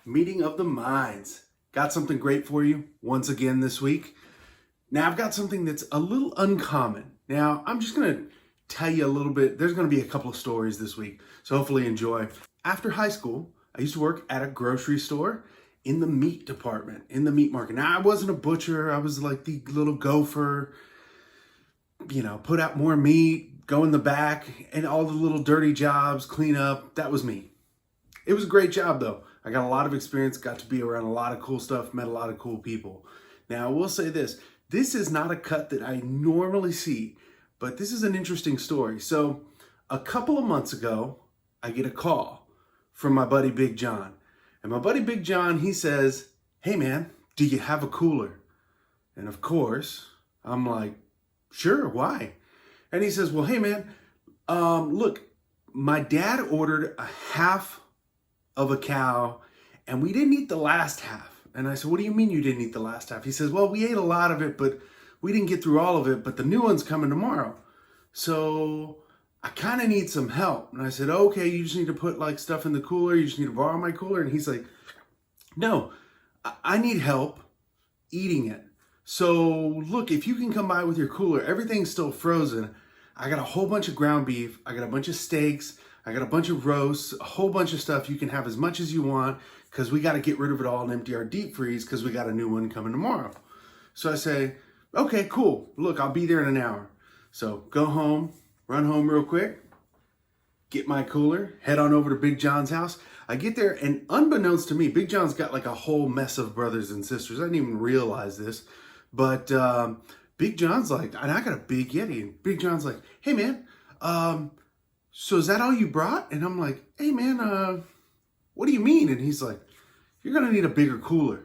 Meeting of the minds. Got something great for you once again this week. Now I've got something that's a little uncommon. Now I'm just going to tell you a little bit. There's going to be a couple of stories this week, so hopefully enjoy. After high school, I used to work at a grocery store in the meat department, in the meat market. Now I wasn't a butcher. I was like the little gopher, put out more meat, go in the back, and all the little dirty jobs, clean up. That was me. It was a great job though. I got a lot of experience, got to be around a lot of cool stuff, met a lot of cool people. Now I will say this is not a cut that I normally see, but this is an interesting story. So a couple of months ago, I get a call from my buddy Big John. And my buddy Big John, he says, "Hey man, do you have a cooler?" And of course, I'm like, "Sure, why?" And he says, "Well, hey man, look, my dad ordered a half of a cow and we didn't eat the last half." And I said, "What do you mean you didn't eat the last half?" He says, "Well, we ate a lot of it, but we didn't get through all of it, but the new one's coming tomorrow. So I kind of need some help." And I said, "Okay, you just need to put like stuff in the cooler. You just need to borrow my cooler." And he's like, "No, I need help eating it. So look, if you can come by with your cooler, everything's still frozen. I got a whole bunch of ground beef. I got a bunch of steaks. I got a bunch of roasts, a whole bunch of stuff. You can have as much as you want because we got to get rid of it all and empty our deep freeze because we got a new one coming tomorrow." So I say, "Okay, cool. Look, I'll be there in an hour." So go home, run home real quick, get my cooler, head on over to Big John's house. I get there and unbeknownst to me, Big John's got like a whole mess of brothers and sisters. I didn't even realize this, but Big John's like, and I got a big Yeti, and Big John's like, "Hey man, so is that all you brought?" And I'm like, "Hey man, what do you mean?" And he's like, "You're gonna need a bigger cooler."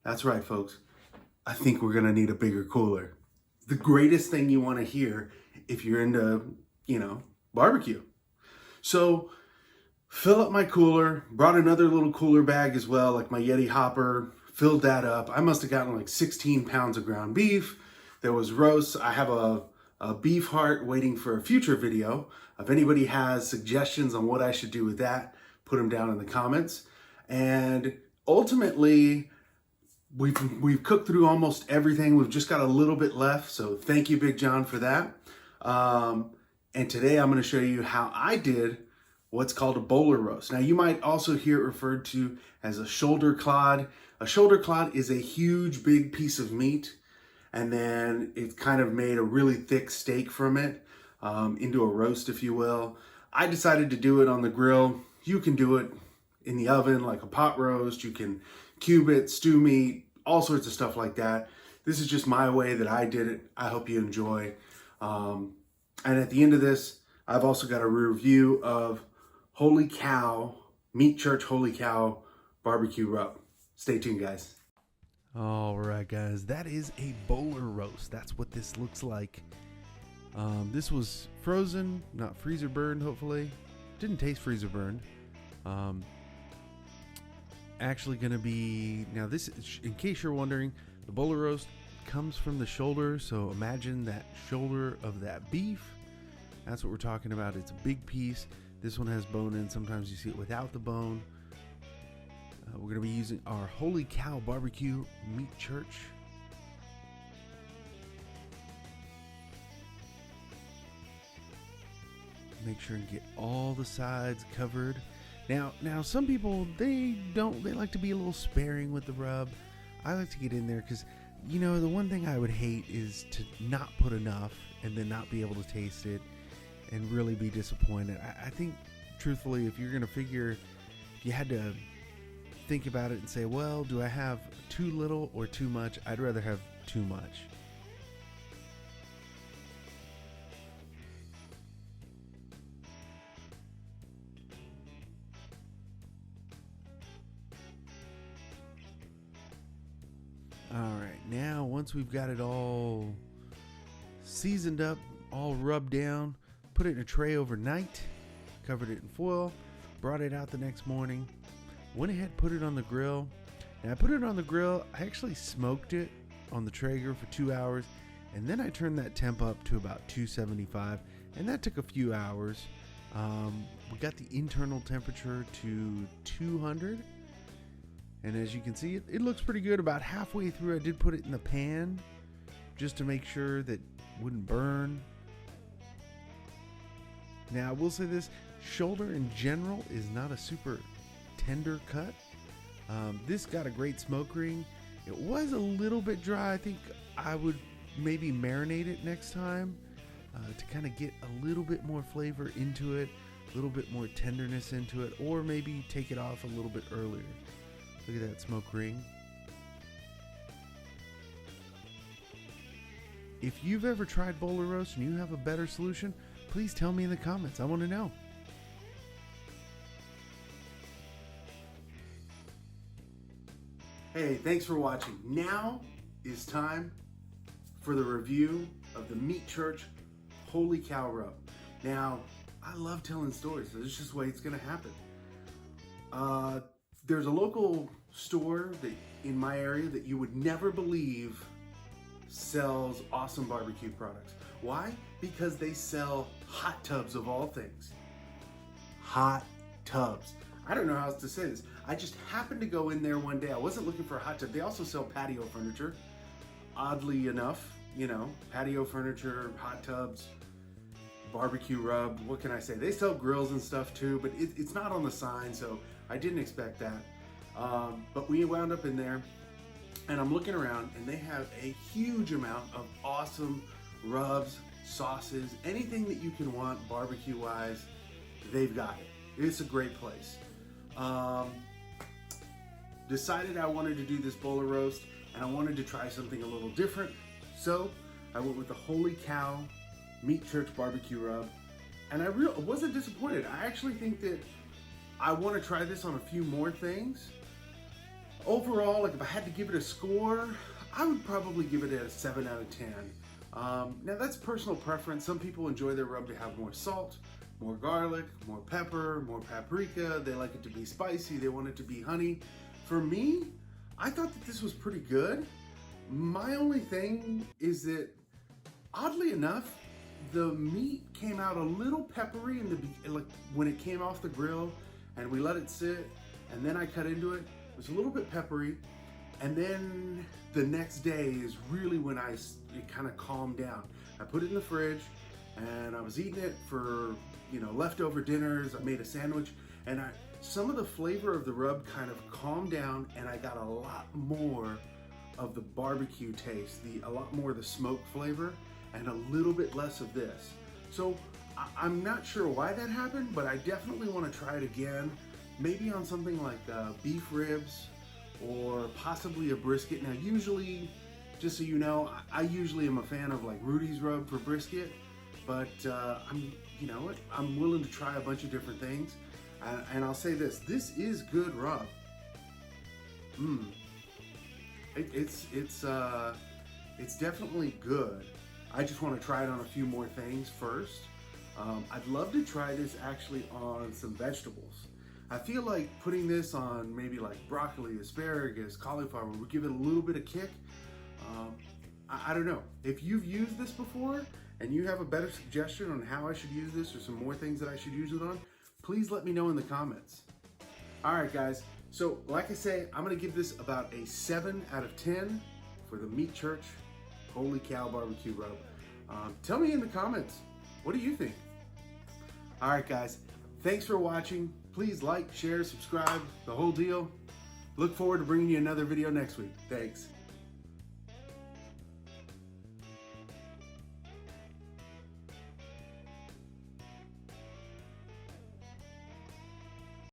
That's right, folks. I think we're gonna need a bigger cooler. The greatest thing you want to hear if you're into, barbecue. So fill up my cooler, brought another little cooler bag as well, like my Yeti hopper, filled that up. I must have gotten like 16 pounds of ground beef. There was roast. I have a beef heart waiting for a future video. If anybody has suggestions on what I should do with that, put them down in the comments. And ultimately, we've cooked through almost everything. We've just got a little bit left. So thank you, Big John, for that. And today I'm going to show you how I did what's called a Bolar Roast. Now you might also hear it referred to as a shoulder clod. A shoulder clod is a huge, big piece of meat. And then it's kind of made a really thick steak from it, into a roast, if you will. I decided to do it on the grill. You can do it in the oven, like a pot roast. You can cube it, stew meat, all sorts of stuff like that. This is just my way that I did it. I hope you enjoy. And at the end of this, I've also got a review of Holy Cow, Meat Church Holy Cow barbecue rub. Stay tuned, guys. All right, guys, that is a Bolar Roast. That's what this looks like. This was frozen, not freezer burned, hopefully. Didn't taste freezer burned. Actually gonna be, now this, in case you're wondering, the Bolar Roast comes from the shoulder, so imagine that shoulder of that beef. That's what we're talking about. It's a big piece. This one has bone in. Sometimes you see it without the bone. We're going to be using our Holy Cow Barbecue Meat Church. Make sure and get all the sides covered. Now some people, they like to be a little sparing with the rub. I like to get in there because, the one thing I would hate is to not put enough and then not be able to taste it and really be disappointed. I think, truthfully, if you're going to figure, if you had to think about it and say, well, do I have too little or too much? I'd rather have too much. All right, now once we've got it all seasoned up, all rubbed down, put it in a tray overnight, covered it in foil, brought it out the next morning, went ahead, put it on the grill. Now I put it on the grill, I actually smoked it on the Traeger for 2 hours, and then I turned that temp up to about 275, and that took a few hours. We got the internal temperature to 200, And as you can see, it looks pretty good. About halfway through, I did put it in the pan just to make sure that it wouldn't burn. Now, I will say this, shoulder in general is not a super tender cut. This got a great smoke ring. It was a little bit dry. I think I would maybe marinate it next time to kind of get a little bit more flavor into it, a little bit more tenderness into it, or maybe take it off a little bit earlier. Look at that smoke ring. If you've ever tried Bolar Roast and you have a better solution, please tell me in the comments. I want to know. Hey, thanks for watching. Now is time for the review of the Meat Church Holy Cow Rub. Now, I love telling stories, so this is just the way it's gonna happen. There's a local store in my area that you would never believe sells awesome barbecue products. Why? Because they sell hot tubs of all things. Hot tubs. I don't know how else to say this. I just happened to go in there one day. I wasn't looking for a hot tub. They also sell patio furniture. Oddly enough, you know, patio furniture, hot tubs, barbecue rub. What can I say? They sell grills and stuff too, but it's not on the sign, so I didn't expect that. But we wound up in there, and I'm looking around, and they have a huge amount of awesome rubs, sauces, anything that you can want barbecue-wise, they've got it. It's a great place. Decided I wanted to do this Bolar Roast, and I wanted to try something a little different, so I went with the Holy Cow Meat Church Barbecue Rub, and I wasn't disappointed. I actually think that I want to try this on a few more things. Overall, like if I had to give it a score, I would probably give it a 7 out of 10. Now that's personal preference. Some people enjoy their rub to have more salt, more garlic, more pepper, more paprika. They like it to be spicy. They want it to be honey. For me, I thought that this was pretty good. My only thing is that, oddly enough, the meat came out a little peppery like when it came off the grill, and we let it sit, and then I cut into it. It was a little bit peppery, and then the next day is really when it kind of calmed down. I put it in the fridge, and I was eating it for, you know, leftover dinners. I made a sandwich, and some of the flavor of the rub kind of calmed down, and I got a lot more of the barbecue taste, a lot more of the smoke flavor, and a little bit less of this. So I'm not sure why that happened, but I definitely want to try it again. Maybe on something like beef ribs or possibly a brisket. Now usually, just so you know, I usually am a fan of like Rudy's rub for brisket, but I'm willing to try a bunch of different things. And I'll say this is good rub. It's definitely good. I just want to try it on a few more things first. I'd love to try this actually on some vegetables. I feel like putting this on maybe like broccoli, asparagus, cauliflower would give it a little bit of kick. I don't know. If you've used this before and you have a better suggestion on how I should use this or some more things that I should use it on, please let me know in the comments. All right, guys. So like I say, I'm going to give this about a 7 out of 10 for the Meat Church Holy Cow Barbecue Rub. Tell me in the comments, what do you think? All right, guys. Thanks for watching. Please like, share, subscribe, the whole deal. Look forward to bringing you another video next week. Thanks.